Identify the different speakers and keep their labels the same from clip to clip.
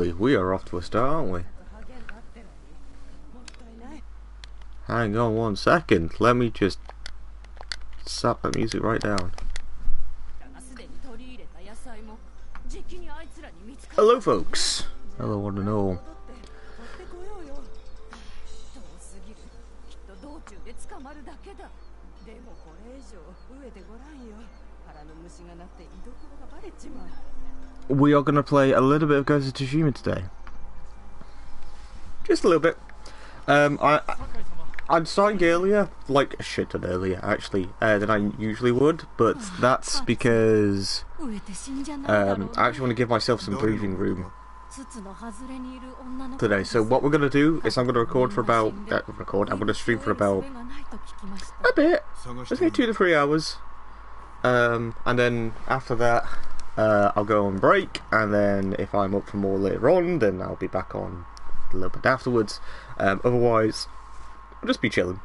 Speaker 1: We are off to a start, aren't we? Hang on 1 second. Let me just sap that music right down. Hello, folks. Hello, one and all. We are going to play a little bit of Ghost of Tsushima today. Just a little bit. I'm starting earlier, like a shit ton earlier actually, than I usually would, but that's because I actually want to give myself some breathing room today. So what we're going to do is I'm going to record for about, I'm going to stream for about a bit, let's say 2 to 3 hours, and then after that I'll go on break, and then if I'm up for more later on, then I'll be back on a little bit afterwards. Otherwise, we'll just be chilling.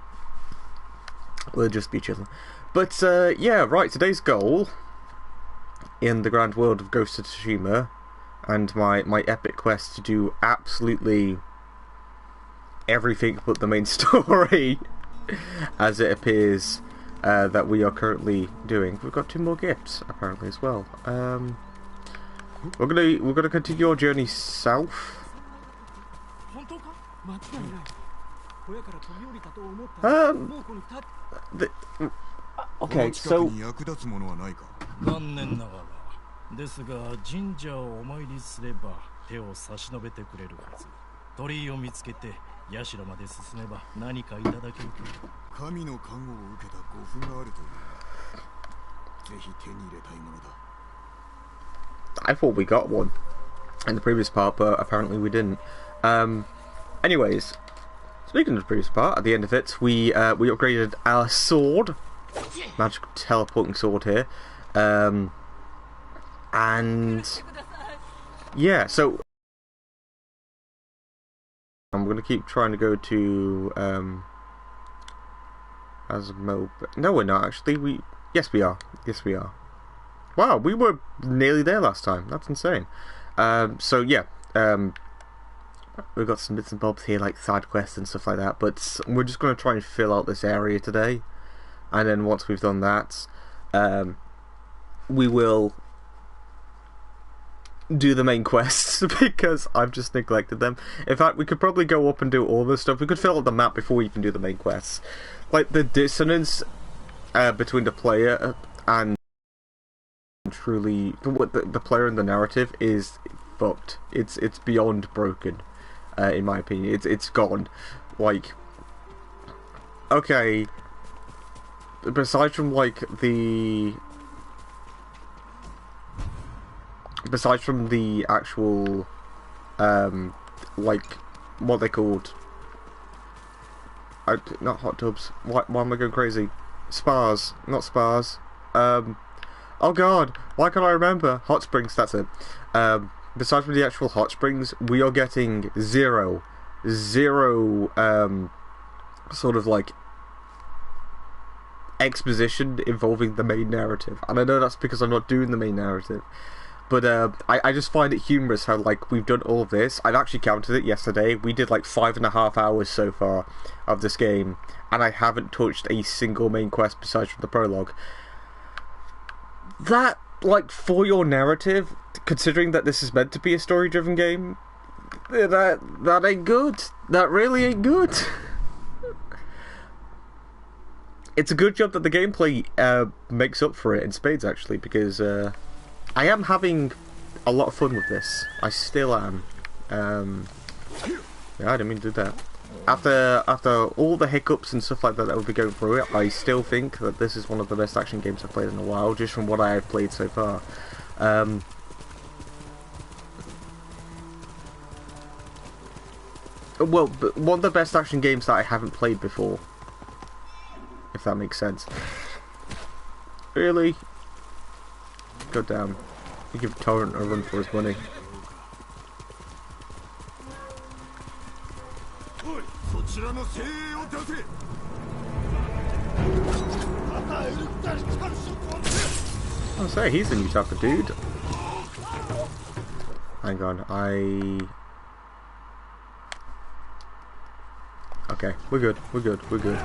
Speaker 1: But yeah, right, today's goal in the grand world of Ghost of Tsushima, and my epic quest to do absolutely everything but the main story, as it appears that we are currently doing. We've got 2 more gifts apparently as well. We're gonna continue our journey south. Okay, so I thought we got one in the previous part, but apparently we didn't. Anyways, speaking of the previous part, at the end of it, we upgraded our sword, magical teleporting sword here, and yeah, so I'm gonna keep trying to go to Asmo. No, we're not actually. Yes, we are. Wow, we were nearly there last time. That's insane. So yeah, we've got some bits and bobs here, like side quests and stuff like that, but we're just going to try and fill out this area today, and then once we've done that, we will do the main quests, because I've just neglected them. In fact, we could probably go up and do all this stuff. We could fill out the map before we even do the main quests. Like, the dissonance between the player and truly the player and the narrative is fucked. It's beyond broken, in my opinion. It's gone. Like, okay, besides from the actual like, what they called, not hot tubs, why am I going crazy? Spas, not spas. Oh god, why can't I remember? Hot springs, that's it. Besides from the actual hot springs, we are getting zero sort of like exposition involving the main narrative. And I know that's because I'm not doing the main narrative, but I just find it humorous how, like, we've done all of this. I've actually counted it yesterday. We did like 5.5 hours so far of this game, and I haven't touched a single main quest besides from the prologue. That, like, for your narrative, considering that this is meant to be a story-driven game, that ain't good. That really ain't good. It's a good job that the gameplay makes up for it in spades, actually, because I am having a lot of fun with this. I still am. Yeah, I didn't mean to do that. After all the hiccups and stuff like that that we'll be going through it, I still think that this is one of the best action games I've played in a while, just from what I have played so far. Well, but one of the best action games that I haven't played before, if that makes sense. Really? God damn. You give Torrent a run for his money. I'll say, he's the new type of dude. Hang on, okay, we're good, we're good, we're good.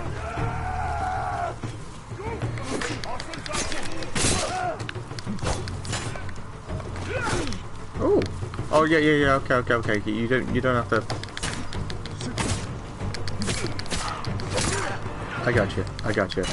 Speaker 1: Oh! Oh yeah, yeah, yeah, okay, okay, okay. You don't have to. I got you, I got you.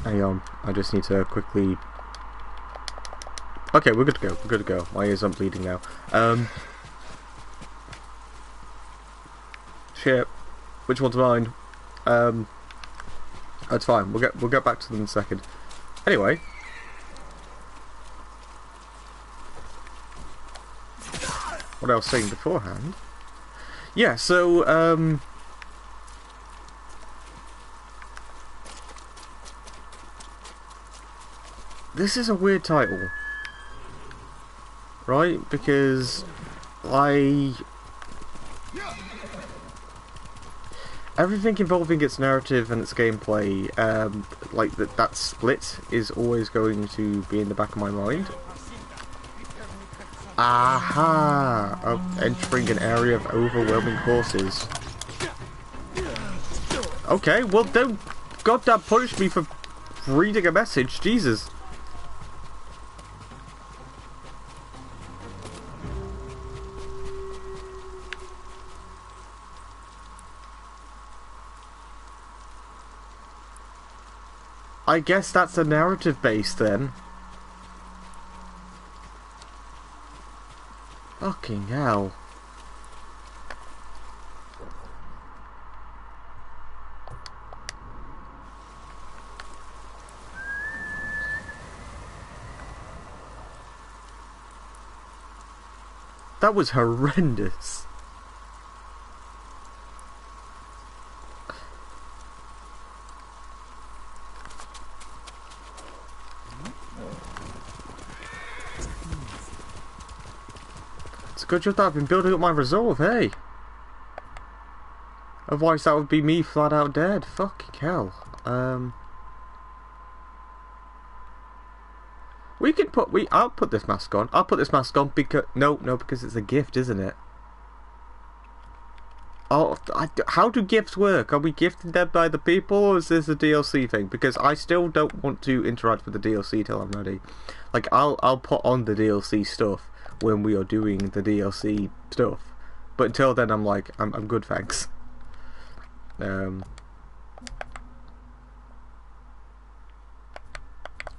Speaker 1: Hang on, I just need to quickly... Okay, we're good to go, we're good to go. My ears aren't bleeding now. Shit. Which one's mine? That's fine, we'll get back to them in a second. Anyway. What I was saying beforehand. Yeah, so, this is a weird title, right? Because everything involving its narrative and its gameplay, like that split is always going to be in the back of my mind. Aha! Of entering an area of overwhelming horses. Okay, well don't goddamn punish me for reading a message, Jesus. I guess that's a narrative base then. Fucking hell. That was horrendous. It's a good job that I've been building up my resolve, hey? Otherwise that would be me flat out dead. Fucking hell. We can put I'll put this mask on. I'll put this mask on because no, because it's a gift, isn't it? Oh, how do gifts work? Are we gifted them by the people, or is this a DLC thing? Because I still don't want to interact with the DLC till I'm ready. Like I'll put on the DLC stuff when we are doing the DLC stuff, but until then I'm like I'm good, thanks.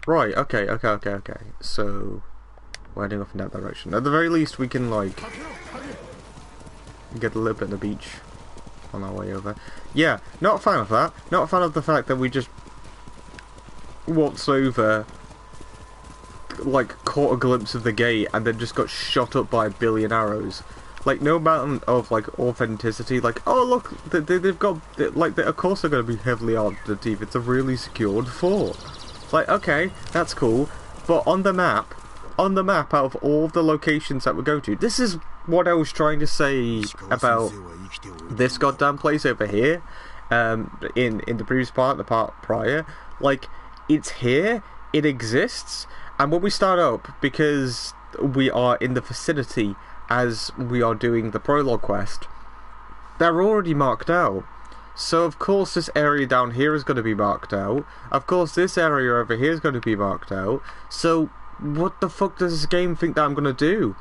Speaker 1: Right, okay. So we're heading off in that direction. At the very least we can like get a little bit of the beach on our way over. Yeah, not a fan of that. Not a fan of the fact that we just waltzed over, like caught a glimpse of the gate and then just got shot up by a billion arrows. Like no amount of like authenticity. Like, oh look, they've got like of course they're going to be heavily armed to the teeth. It's a really secured fort. Like, okay, that's cool, but on the map out of all the locations that we're going to, this is what I was trying to say about this goddamn place over here, in the previous part, the part prior. Like, it's here, it exists, and when we start up, because we are in the vicinity as we are doing the prologue quest, they're already marked out. So of course this area down here is going to be marked out. Of course this area over here is going to be marked out. So what the fuck does this game think that I'm going to do?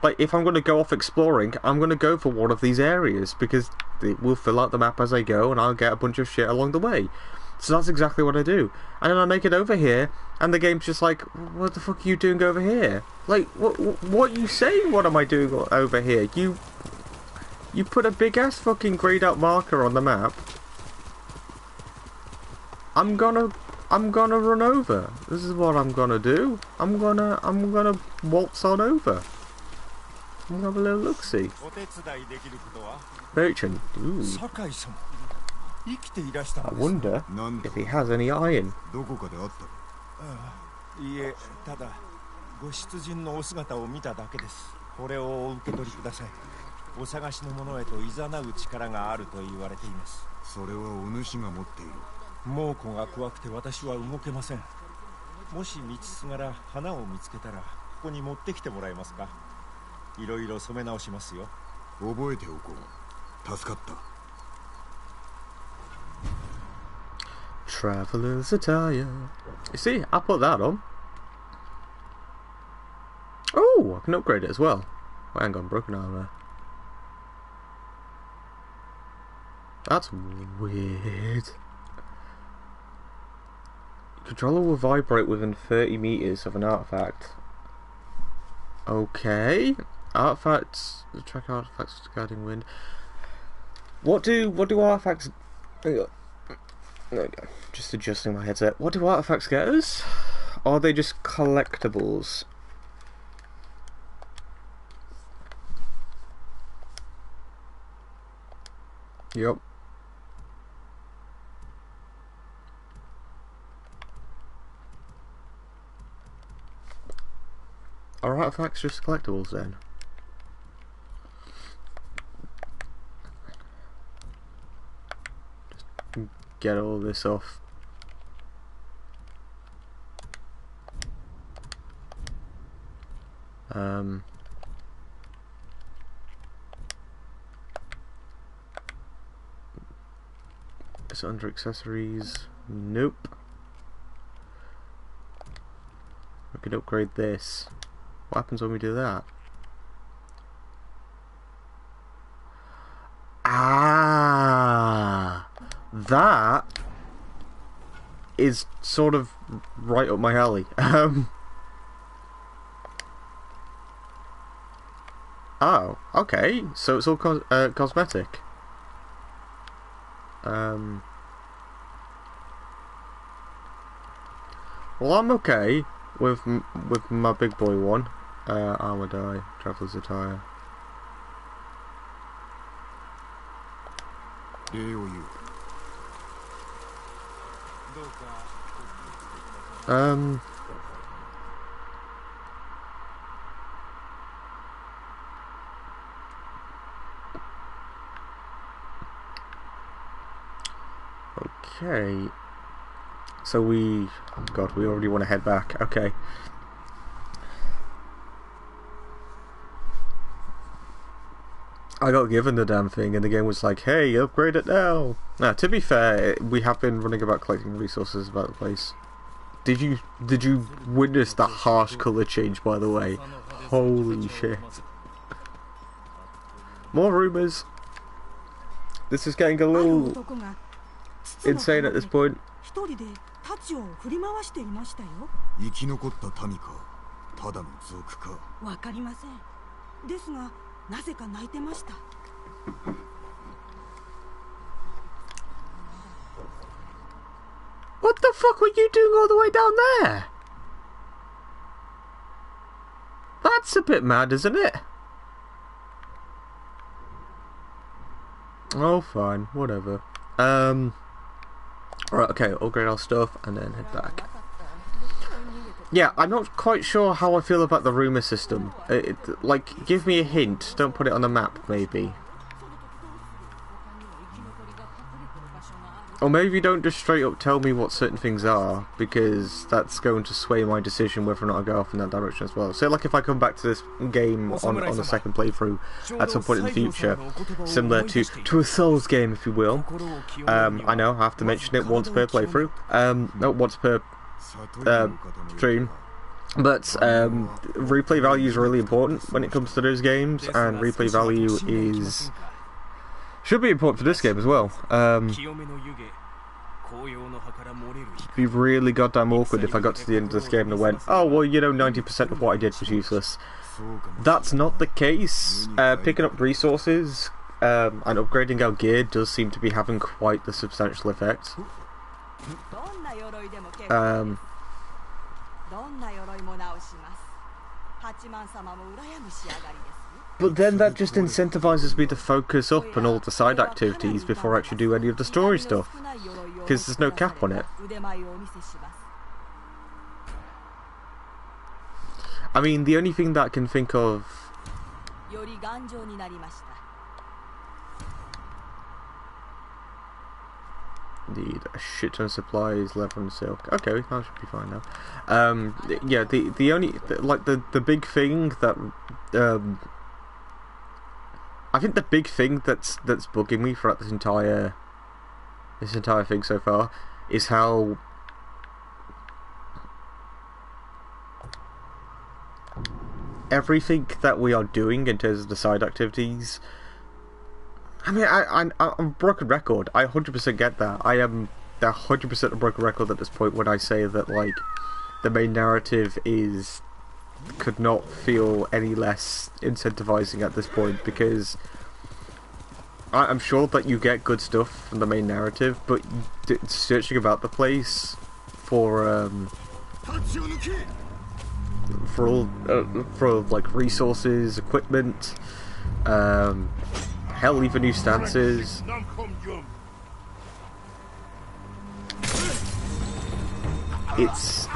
Speaker 1: Like, if I'm going to go off exploring, I'm going to go for one of these areas, because it will fill out the map as I go and I'll get a bunch of shit along the way. So that's exactly what I do. And then I make it over here and the game's just like, what the fuck are you doing over here? Like, what you saying? What am I doing over here? You put a big ass fucking grayed out marker on the map. I'm gonna run over. This is what I'm gonna do. I'm gonna waltz on over. I'm gonna have a little look-see. Merchant. Ooh. I wonder if he has any iron.
Speaker 2: ご出陣のお姿を見ただけです。これをお受け取りください。お探しの者へと誘う力があると言われています。
Speaker 3: それはお主が持っている。
Speaker 2: 猛虎が怖くて私は動けません。もし道すがら花を見つけたらここに持ってきてもらえますか。いろいろ染め直しますよ。
Speaker 3: 覚えておこう。助かった。
Speaker 1: Traveler's attire. You see, I put that on. Oh, I can upgrade it as well. Wait, hang on, broken armor. That's weird. Controller will vibrate within 30 meters of an artifact. Okay. Artifacts. Track artifacts guarding wind. What do artifacts? There we go. Just adjusting my headset. What do artifacts get us? Or are they just collectibles? Yep. Are artifacts just collectibles then? Just get all this off. Is it under accessories? Nope. We could upgrade this. What happens when we do that? Ah, that is sort of right up my alley. Oh, okay. So it's all cosmetic. Well, I'm okay with my big boy one. Armor die, traveler's attire. Okay. So we... Oh God, we already want to head back. Okay. I got given the damn thing and the game was like, hey, upgrade it now. Now, to be fair, we have been running about collecting resources about the place. Did you witness that harsh colour change, by the way? Holy shit. More rumours. This is getting a little insane at this point. What the fuck were you doing all the way down there? That's a bit mad, isn't it? Oh, fine, whatever. Right, okay, upgrade our stuff and then head back. Yeah, I'm not quite sure how I feel about the rumour system. Like, give me a hint. Don't put it on the map, maybe. Or maybe don't just straight up tell me what certain things are, because that's going to sway my decision whether or not I go off in that direction as well. So, like, if I come back to this game on a second playthrough at some point in the future, similar to a Souls game, if you will. I know, I have to mention it once per playthrough. No, once per stream. But replay value is really important when it comes to those games, and replay value should be important for this game as well. It'd be really goddamn awkward if I got to the end of this game and went, oh well, you know, 90% of what I did was useless. That's not the case. Picking up resources and upgrading our gear does seem to be having quite the substantial effect. But then that just incentivizes me to focus up on all the side activities before I actually do any of the story stuff, because there's no cap on it. I mean, the only thing that I can think of... Need a shit ton of supplies, leather and silk. Okay, that should be fine now. Yeah, the only like the big thing that I think the big thing that's bugging me throughout this entire thing so far is how everything that we are doing in terms of the side activities. I mean, I'm a broken record. I 100% get that. I am 100% a broken record at this point when I say that, like, the main narrative could not feel any less incentivizing at this point, because I'm sure that you get good stuff from the main narrative, but searching about the place for like resources, equipment, hell, even new stances. It's...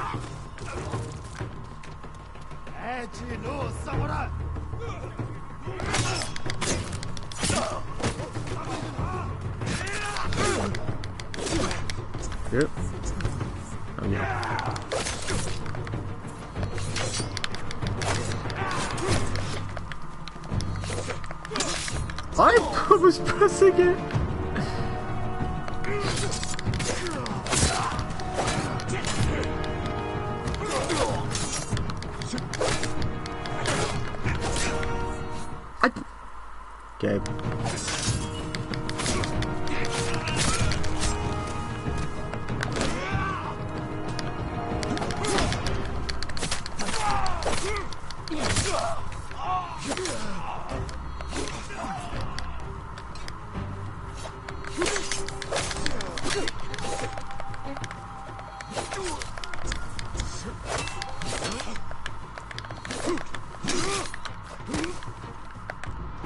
Speaker 1: Yep. Oh, yeah. I was pressing it. Okay.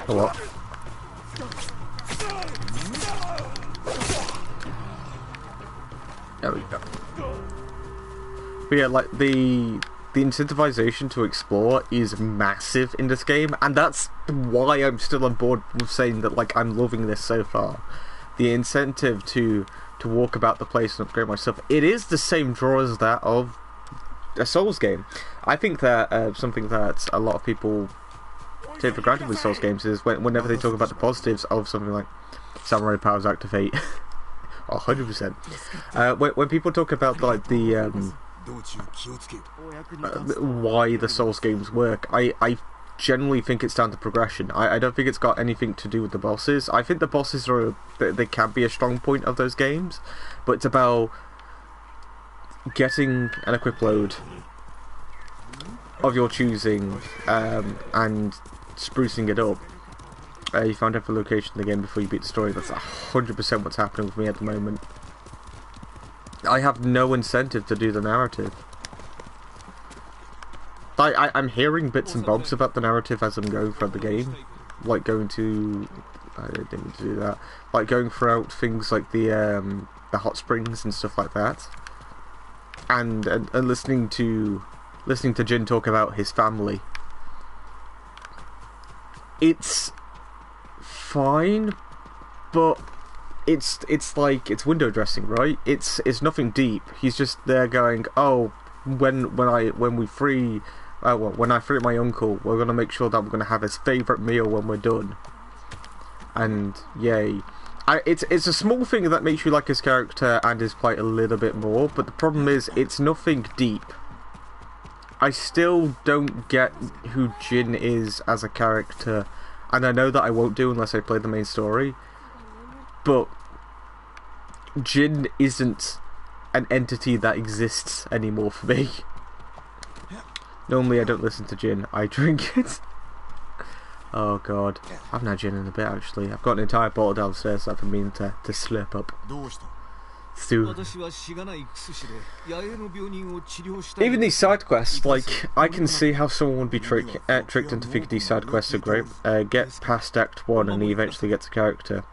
Speaker 1: What? There we go. But yeah, like the incentivization to explore is massive in this game, and that's why I'm still on board with saying that, like, I'm loving this so far. The incentive to walk about the place and upgrade myself, it is the same draw as that of a Souls game. I think that something that a lot of people take for granted with Souls games is whenever they talk about the positives of something like Samurai Powers Activate, 100%. When people talk about like the why the Souls games work, I generally think it's down to progression. I don't think it's got anything to do with the bosses. I think the bosses they can be a strong point of those games, but it's about getting an equip load of your choosing and sprucing it up. You found every location in the game before you beat the story. That's 100% what's happening with me at the moment. I have no incentive to do the narrative. I'm hearing bits and bobs about the narrative as I'm going throughout the game, like going to... I didn't mean to do that. Like going throughout things like the hot springs and stuff like that, and listening to Jin talk about his family. It's fine, but it's like it's window dressing, right? It's nothing deep. He's just there going, oh, when I free my uncle, we're gonna make sure that we're gonna have his favourite meal when we're done. And yay. It's a small thing that makes you like his character and his plight a little bit more, but the problem is it's nothing deep. I still don't get who Jin is as a character, and I know that I won't do unless I play the main story, but Jin isn't an entity that exists anymore for me. Normally I don't listen to Jin, I drink it. Oh god, I've not had gin in a bit actually. I've got an entire bottle downstairs that I've been meaning to slip up. Even these side quests, like, I can see how someone would be tricked into thinking these side quests are great. Get past Act 1 and he eventually gets a character.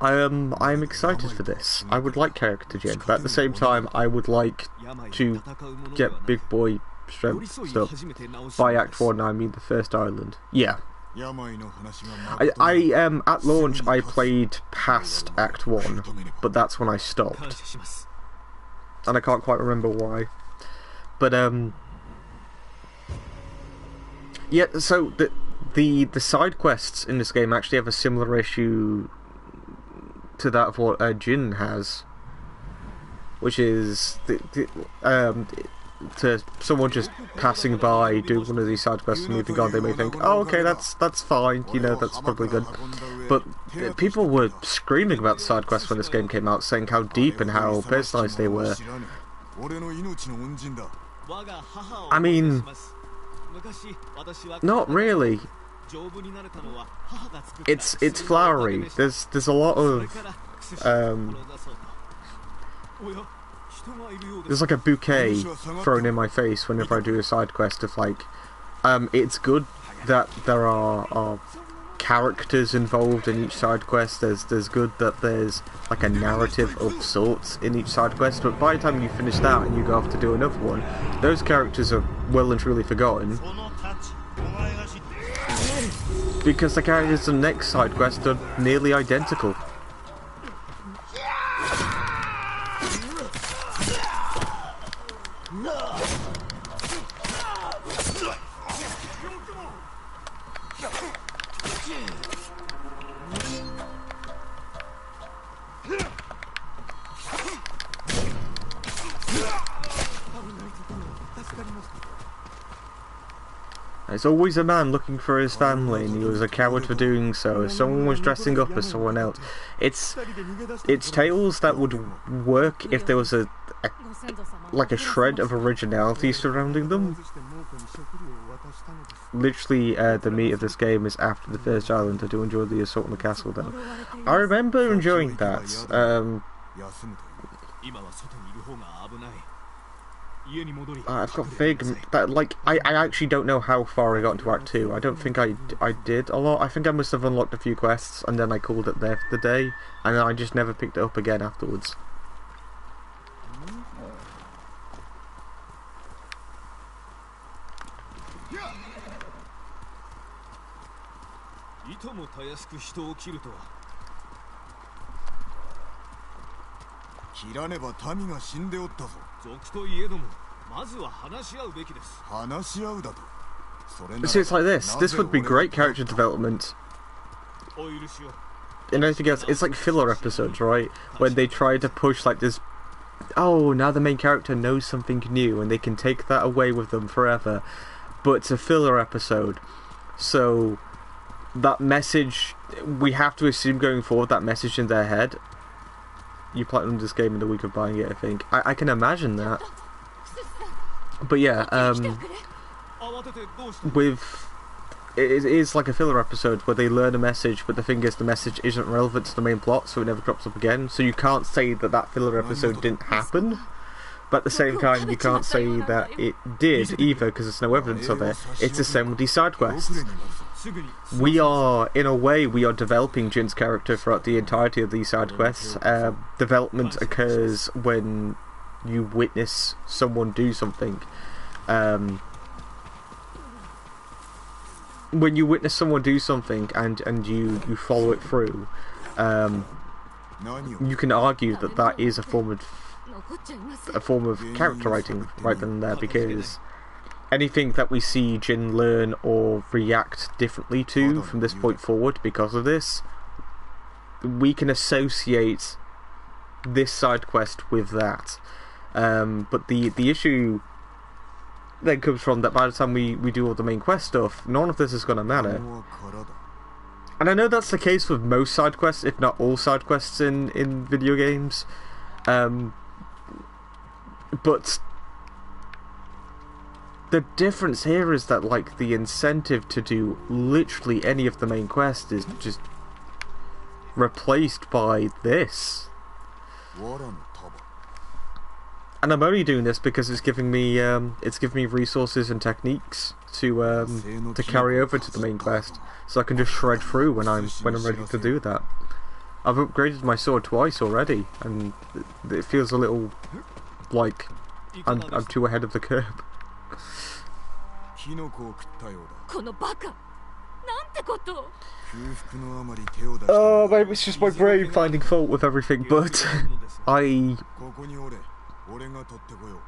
Speaker 1: I'm excited for this. I would like character Jin, but at the same time I would like to get Big Boy stuff. By Act 1, I mean the first island. Yeah. At launch, I played past Act 1, but that's when I stopped. And I can't quite remember why. But, yeah, so the side quests in this game actually have a similar issue to that of what Jin has, which is to someone just passing by, doing one of these side quests and moving on, they may think, oh, okay, that's fine, you know, that's probably good. But people were screaming about the side quests when this game came out, saying how deep and how personalised they were. I mean, not really. It's flowery. There's a lot of there's like a bouquet thrown in my face whenever I do a side quest of like, it's good that there are characters involved in each side quest. There's good that there's like a narrative of sorts in each side quest, but by the time you finish that and you go off to do another one, those characters are well and truly forgotten, because the characters in the next side quest are nearly identical. There's always a man looking for his family, and he was a coward for doing so. Someone was dressing up as someone else. It's tales that would work if there was like a shred of originality surrounding them. Literally, the meat of this game is after the first island. I do enjoy the assault on the castle, though. I remember enjoying that. I've got vague that, like, I actually don't know how far I got into Act 2. I don't think I did a lot. I think I must have unlocked a few quests and then I called it there for the day, and I just never picked it up again afterwards. See, it's like this. This would be great character development. And anything else, it's like filler episodes, right? When they try to push like this, oh, now the main character knows something new and they can take that away with them forever. But it's a filler episode. So that message, we have to assume going forward that message in their head. You platinum this game in the week of buying it, I think. I can imagine that. But yeah, it is like a filler episode where they learn a message, but the thing is the message isn't relevant to the main plot, so it never crops up again. So you can't say that that filler episode didn't happen, but at the same time you can't say that it did either, because there's no evidence of it. It's the same with these side quests. We are developing Jin's character throughout the entirety of these side quests. Development occurs when you witness someone do something. When you witness someone do something and you follow it through, you can argue that that is a form of character writing right then and there, because anything that we see Jin learn or react differently to from this point forward because of this, we can associate this side quest with that. But the issue then comes from that by the time we do all the main quest stuff, none of this is going to matter. And I know that's the case with most side quests, if not all side quests in video games. But the difference here is that, like, the incentive to do literally any of the main quests is just replaced by this. And I'm only doing this because it's giving me resources and techniques to carry over to the main quest, so I can just shred through when I'm ready to do that. I've upgraded my sword twice already, and it feels a little like I'm too ahead of the curve.
Speaker 3: キノコを食ったようだ。
Speaker 4: このバカ。なんてこと。
Speaker 3: 空腹のあまり手を出した。
Speaker 1: Oh, maybe it's just my brain finding fault with everything, but I.
Speaker 3: ここにおれ。俺が取ってこよう。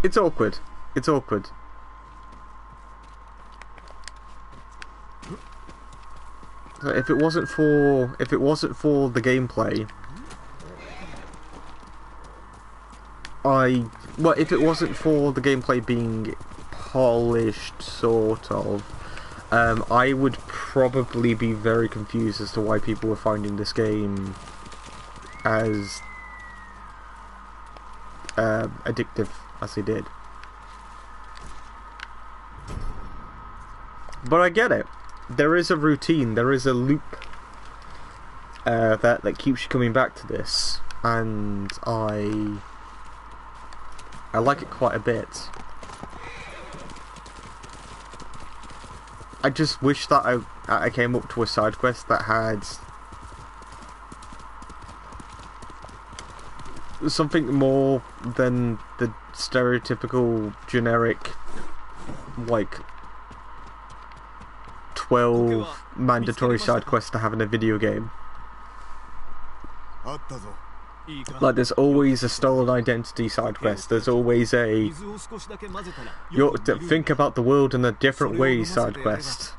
Speaker 1: It's awkward. It's awkward. So if it wasn't for the gameplay, if it wasn't for the gameplay being polished, sort of, I would probably be very confused as to why people were finding this game as addictive as they did. But I get it. There is a routine, there is a loop that keeps you coming back to this, and I like it quite a bit. I just wish that I came up to a side quest that had something more than the stereotypical generic, like, 12 mandatory side quests to have in a video game. Like, there's always a stolen identity side quest, there's always a think about the world in a different way side quest.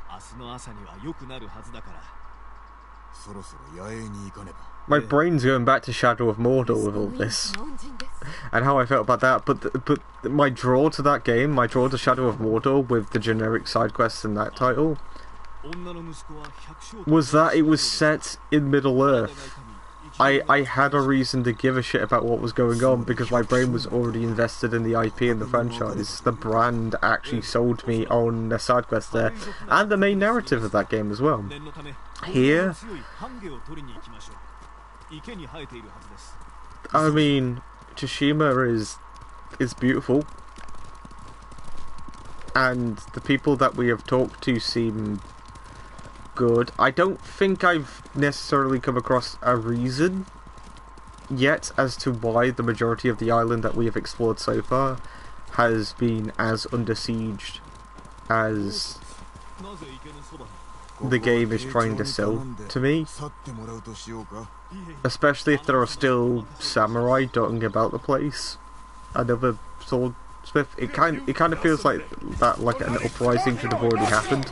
Speaker 1: My brain's going back to Shadow of Mordor with all this, and how I felt about that, but my draw to that game, my draw to Shadow of Mordor with the generic side quests in that title, was that it was set in Middle-earth. I had a reason to give a shit about what was going on because my brain was already invested in the IP and the franchise. The brand actually sold me on the side quest there, and the main narrative of that game as well. Here, I mean, Tsushima is beautiful, and the people that we have talked to seem good. I don't think I've necessarily come across a reason yet as to why the majority of the island that we have explored so far has been as under siege as the game is trying to sell to me, especially if there are still samurai dotting about the place. Another swordsmith. It kind of feels like that, like an uprising should have already happened.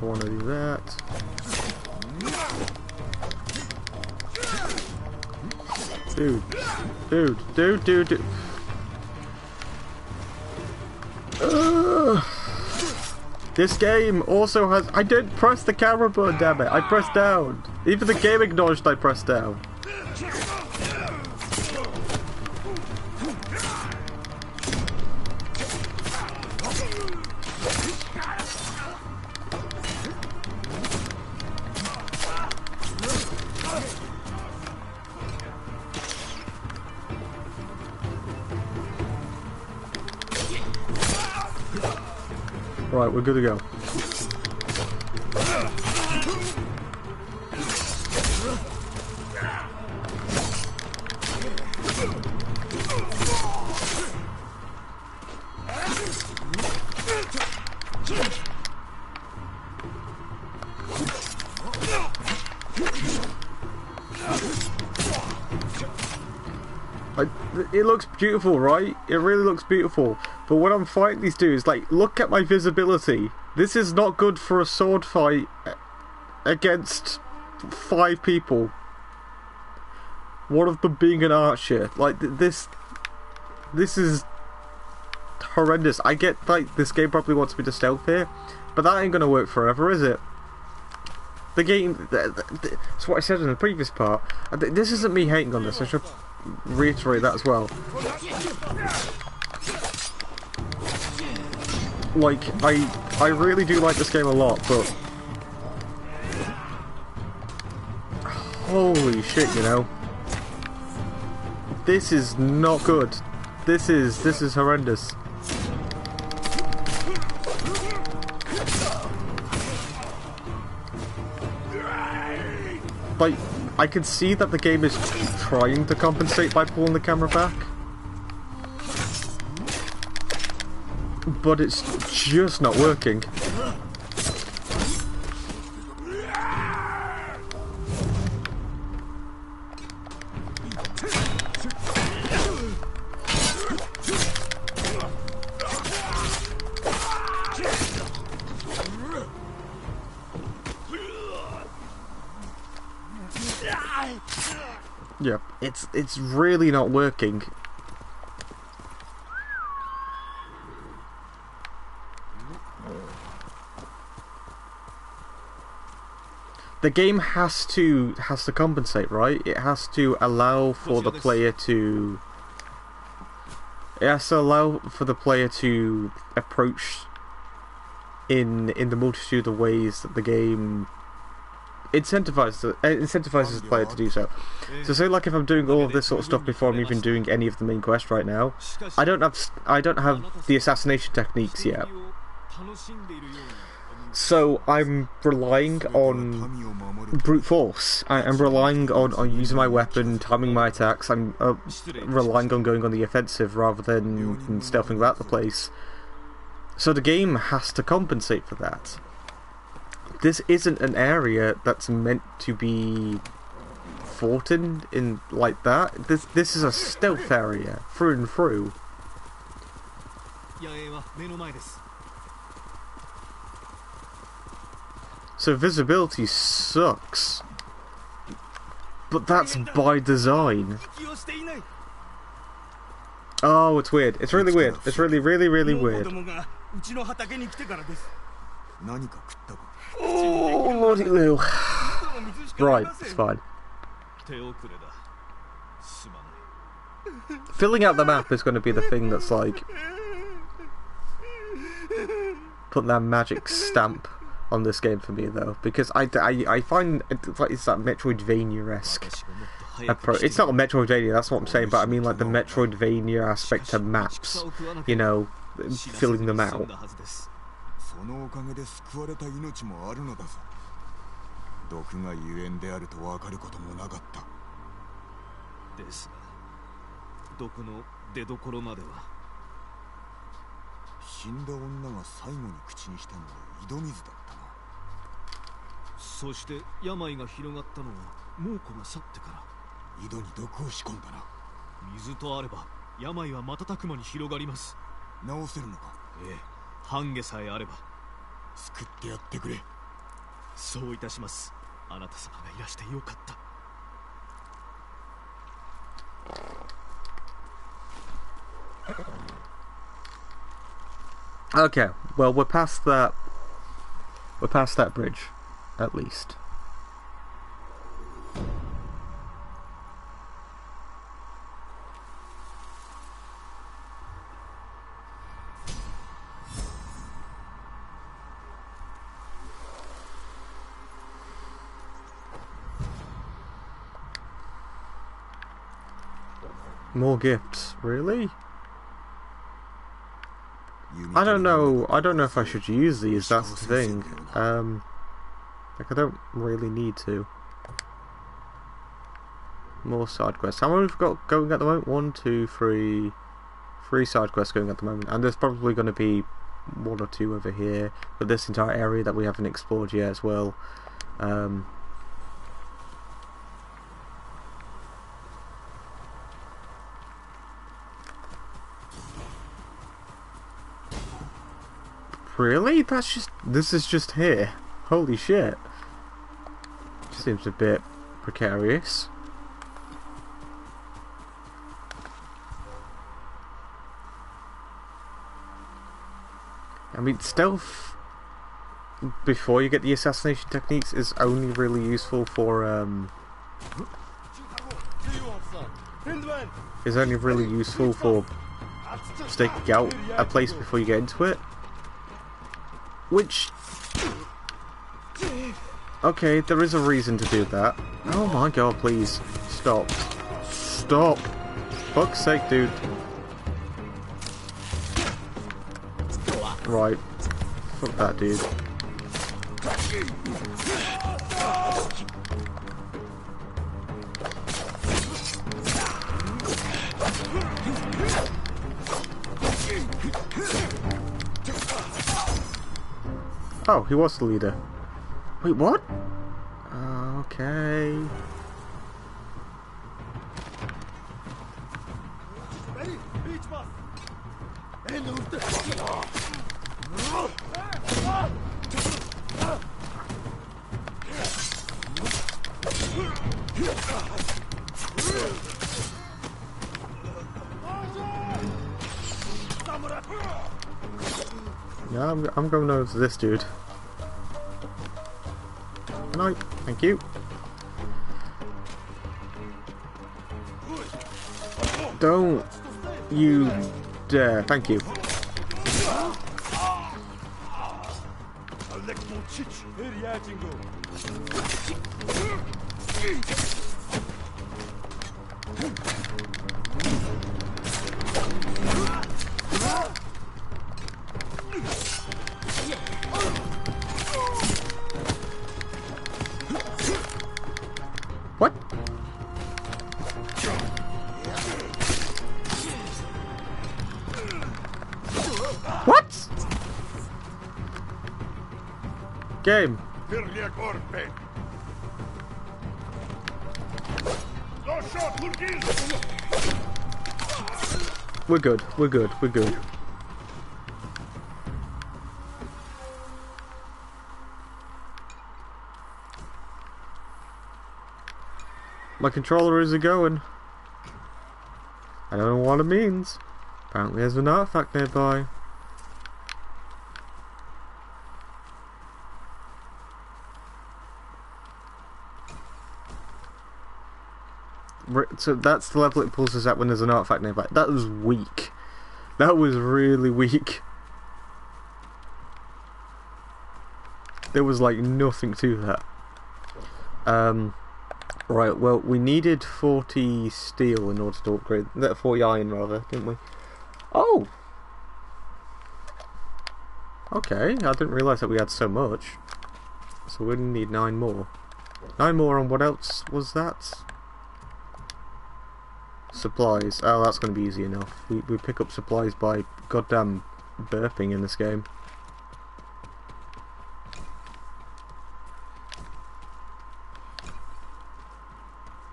Speaker 1: I want to do that. Dude. This game also has... I didn't press the camera button, damn it. I pressed down. Even the game acknowledged I pressed down. Right, we're good to go. It looks beautiful, right? It really looks beautiful. But when I'm fighting these dudes, like, look at my visibility. This is not good for a sword fight against 5 people. One of them being an archer. Like, this is horrendous. I get, like, this game probably wants me to stealth here, but that ain't gonna work forever, is it? The game... That's what I said in the previous part. This isn't me hating on this. I should reiterate that as well. Like, I really do like this game a lot, but holy shit, you know, this is not good. This is horrendous. like, I can see that the game is trying to compensate by pulling the camera back. But it's just not working. Yeah, it's really not working. The game has to compensate, right? It has to allow for the player to. It has to allow for the player to approach in the multitude of ways that the game incentivizes the player to do so. So say like if I'm doing all of this sort of stuff before I'm even doing any of the main quest right now, I don't have the assassination techniques yet. So I'm relying on brute force. I'm relying on using my weapon, timing my attacks. I'm relying on going on the offensive rather than stealthing about the place. So the game has to compensate for that. This isn't an area that's meant to be fought in like that. This is a stealth area through and through. So visibility sucks, but that's by design. Oh, it's weird. It's really weird. It's really weird. Oh, Lordy Lou. Right, it's fine. Filling out the map is going to be the thing that's like putting that magic stamp on this game for me, though, because I find it's that Metroidvania-esque approach. It's not a Metroidvania, that's what I'm saying, but I mean like the Metroidvania aspect to maps, you know, filling them out. Okay, well we're past that. We're past that bridge, at least. More gifts, really? I don't know if I should use these, that's the thing. Like I don't really need to. More side quests. How many we've got going at the moment? 1, 2, 3... 3 side quests going at the moment. And there's probably going to be 1 or 2 over here. But this entire area that we haven't explored yet as well. Really? This is just here. Holy shit. Seems a bit precarious. I mean, stealth before you get the assassination techniques is only really useful for staking out a place before you get into it. Which, okay, there is a reason to do that. Oh my god, please. Stop. Stop. Fuck's sake, dude. Right. Fuck that, dude. Oh, he was the leader. Wait, what? Okay. Yeah, I'm going over to this dude. Can I? Thank you. Don't you dare. Thank you. What? What? Game. We're good. We're good. We're good. My controller isn't going. I don't know what it means. Apparently there's an artifact nearby. So that's the level it pulls us at when there's an artifact nearby. That was weak. That was really weak. There was like nothing to that. Right, well, we needed 40 steel in order to upgrade, 40 iron rather, didn't we? Oh! Okay, I didn't realise that we had so much. So we only need 9 more. 9 more on what else was that? Supplies. Oh, that's going to be easy enough. We pick up supplies by goddamn burping in this game.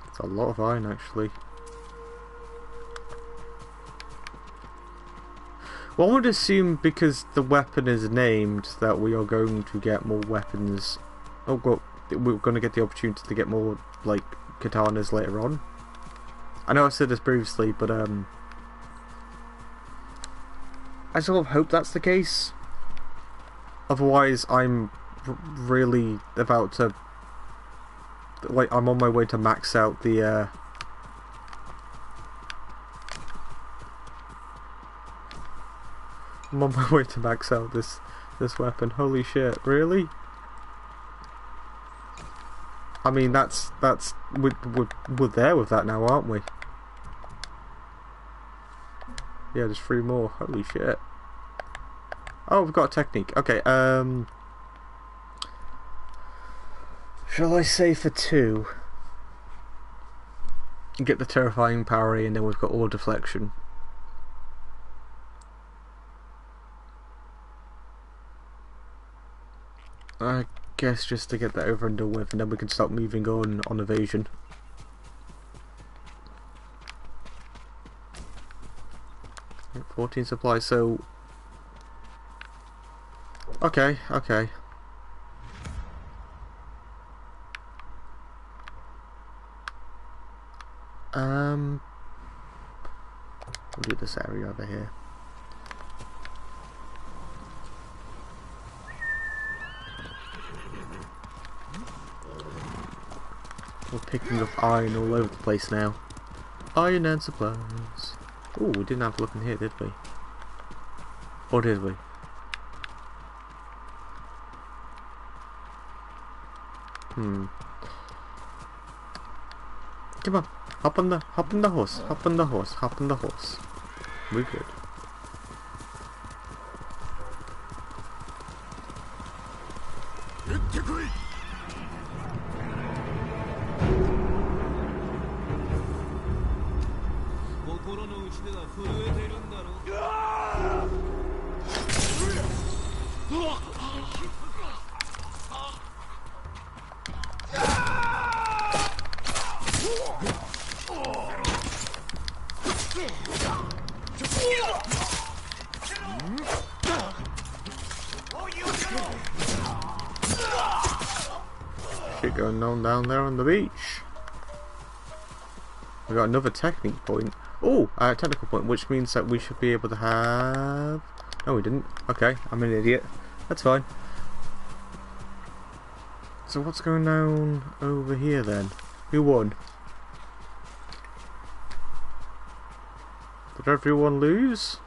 Speaker 1: It's a lot of iron, actually. Well, I would assume because the weapon is named that we are going to get more weapons. Oh, well, we're going to get the opportunity to get more, like, katanas later on. I know I said this previously, but I sort of hope that's the case. Otherwise, I'm really about to, like, I'm on my way to max out the I'm on my way to max out this weapon. Holy shit! Really? I mean, we're there with that now, aren't we? Yeah, there's 3 more. Holy shit! Oh, we've got a technique. Okay. Shall I say for 2? Get the terrifying parry, and then we've got all deflection. I guess just to get that over and done with, and then we can start moving on evasion. Okay, 14 supplies, so... Okay. We'll do this area over here. We're picking up iron all over the place now. Iron and supplies. Oh, we didn't have a look in here, did we? Or did we? Come on, hop on the horse, hop on the horse. We're good. going on down there on the beach? We got another technique point. Oh, technical point, which means that we should be able to have... No, we didn't. Okay, I'm an idiot. That's fine. So what's going down over here then? Who won? Did everyone lose?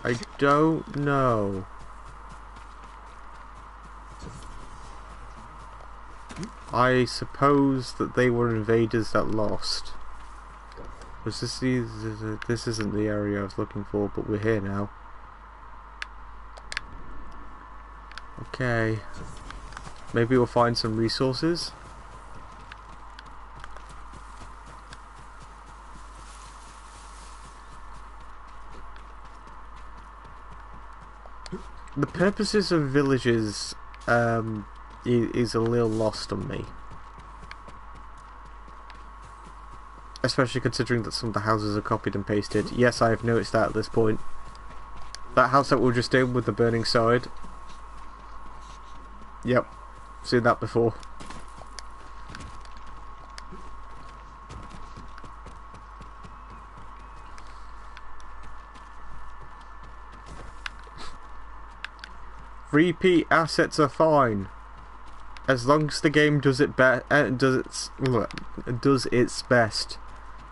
Speaker 1: I don't know. I suppose that they were invaders that lost. Was this this isn't the area I was looking for, but we're here now. Okay. Maybe we'll find some resources. The purposes of villages is a little lost on me. Especially considering that some of the houses are copied and pasted. Yes, I have noticed that at this point. That house that we were just in with the burning side. Yep, seen that before. Repeat assets are fine, as long as the game does its best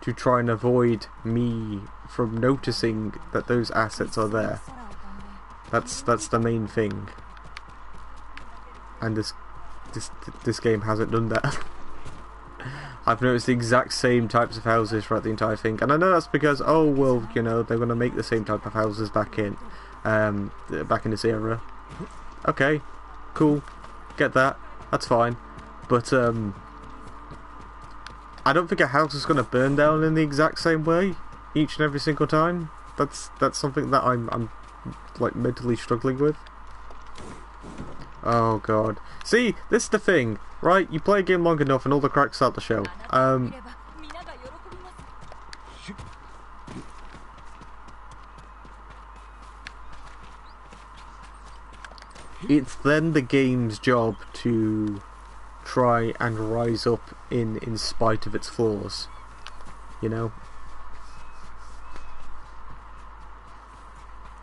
Speaker 1: to try and avoid me from noticing that those assets are there. That's the main thing. And this game hasn't done that. I've noticed the exact same types of houses throughout the entire thing, and I know that's because, oh well, you know, they're going to make the same type of houses back in this era. Okay, cool, get that, that's fine, but I don't think a house is going to burn down in the exact same way each and every single time. That's something that I'm like mentally struggling with. Oh god. See, this is the thing, right? You play a game long enough and all the cracks start to show. It's then the game's job to try and rise up in spite of its flaws, you know?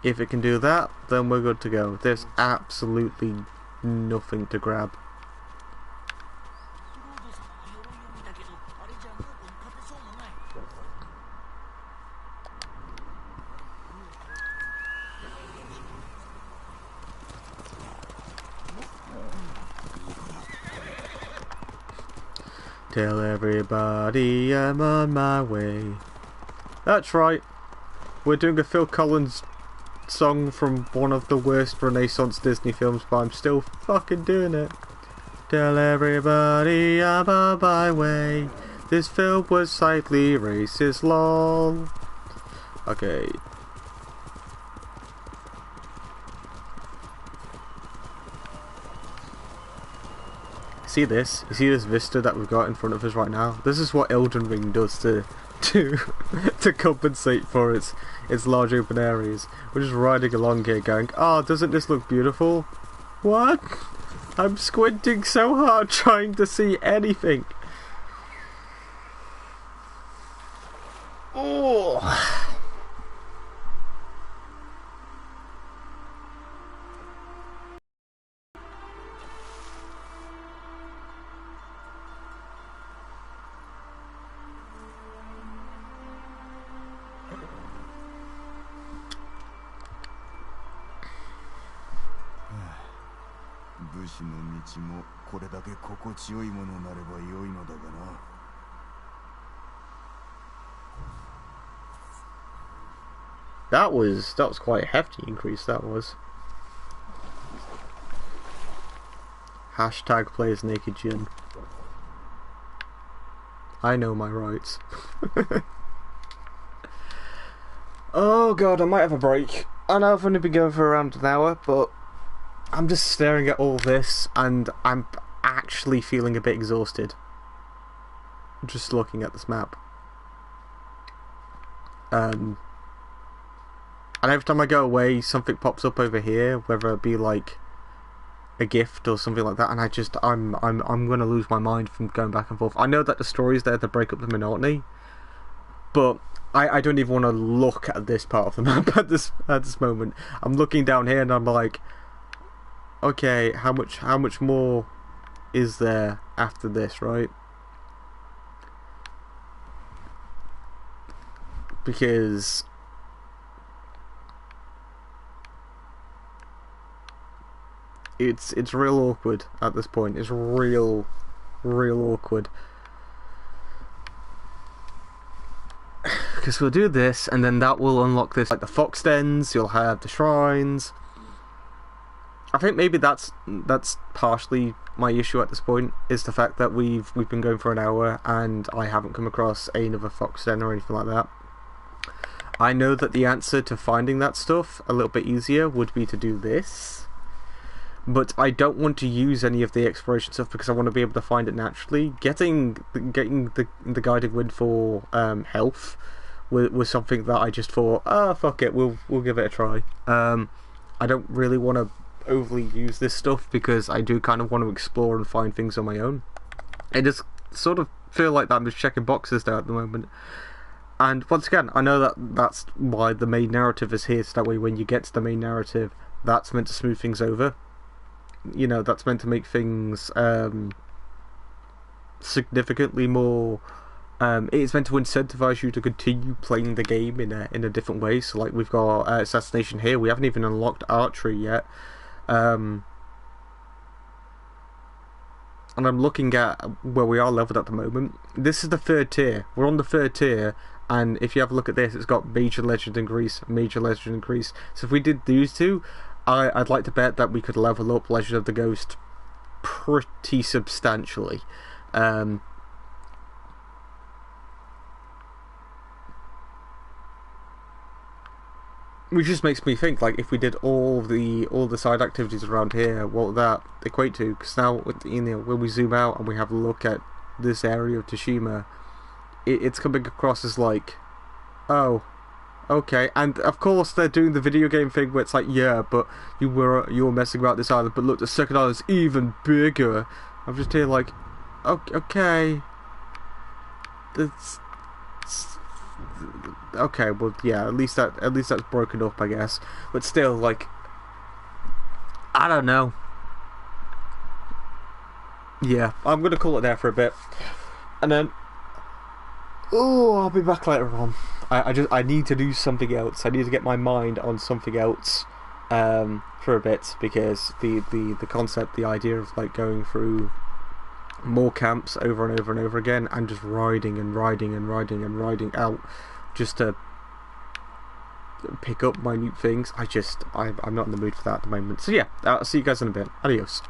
Speaker 1: If it can do that, then we're good to go. There's absolutely nothing to grab. Tell everybody I'm on my way. That's right. We're doing a Phil Collins song from one of the worst Renaissance Disney films, but I'm still fucking doing it. Tell everybody I'm on my way. This film was slightly racist, lol. Okay. See this? You see this vista that we've got in front of us right now? This is what Elden Ring does to compensate for its large open areas. We're just riding along here going, oh, doesn't this look beautiful? What? I'm squinting so hard trying to see anything. Oh. That was quite a hefty increase, that was. Hashtag plays naked gym. I know my rights. Oh god, I might have a break. I know I've only been going for around an hour, but I'm just staring at all this and I'm actually feeling a bit exhausted. Just looking at this map. And every time I go away, something pops up over here, whether it be like a gift or something like that, and I'm gonna lose my mind from going back and forth. I know that the story's there to break up the monotony, but I don't even want to look at this part of the map at this moment. I'm looking down here and I'm like, okay, how much more is there after this, right? Because it's real awkward at this point. It's real awkward. Because we'll do this, and then that will unlock this, like the fox dens. You'll have the shrines. I think maybe that's partially my issue at this point, is the fact that we've been going for an hour and I haven't come across another fox den or anything like that. I know that the answer to finding that stuff a little bit easier would be to do this, but I don't want to use any of the exploration stuff because I want to be able to find it naturally. Getting the guided wind for health was something that I just thought, fuck it, we'll give it a try. I don't really want to overly use this stuff because I do kind of want to explore and find things on my own. I just sort of feel like that I'm just checking boxes now at the moment. And once again, I know that that's why the main narrative is here, so that way when you get to the main narrative, that's meant to smooth things over. You know, that's meant to make things significantly more. It's meant to incentivize you to continue playing the game in a different way. So, like, we've got assassination here. We haven't even unlocked archery yet. And I'm looking at where we are leveled at the moment. This is the 3rd tier. We're on the 3rd tier, and if you have a look at this, it's got major legend increase, major legend increase. So if we did these two, I'd like to bet that we could level up Legend of the Ghost pretty substantially. Which just makes me think, like, if we did all the side activities around here, what would that equate to? Because now, you know, when we zoom out and we have a look at this area of Tsushima, it's coming across as like, oh, okay. And of course, they're doing the video game thing where it's like, yeah, but you were messing about this island, but look, the second island's even bigger. I'm just here like, okay, that's. Okay, well, yeah, at least that's broken up, I guess. But still, like, I don't know. Yeah, I'm gonna call it there for a bit, and then, I'll be back later on. I need to do something else. I need to get my mind on something else, for a bit, because the concept, the idea of like going through more camps over and over and over again, and just riding out just to pick up minute things. I'm not in the mood for that at the moment. So yeah, I'll see you guys in a bit. Adios.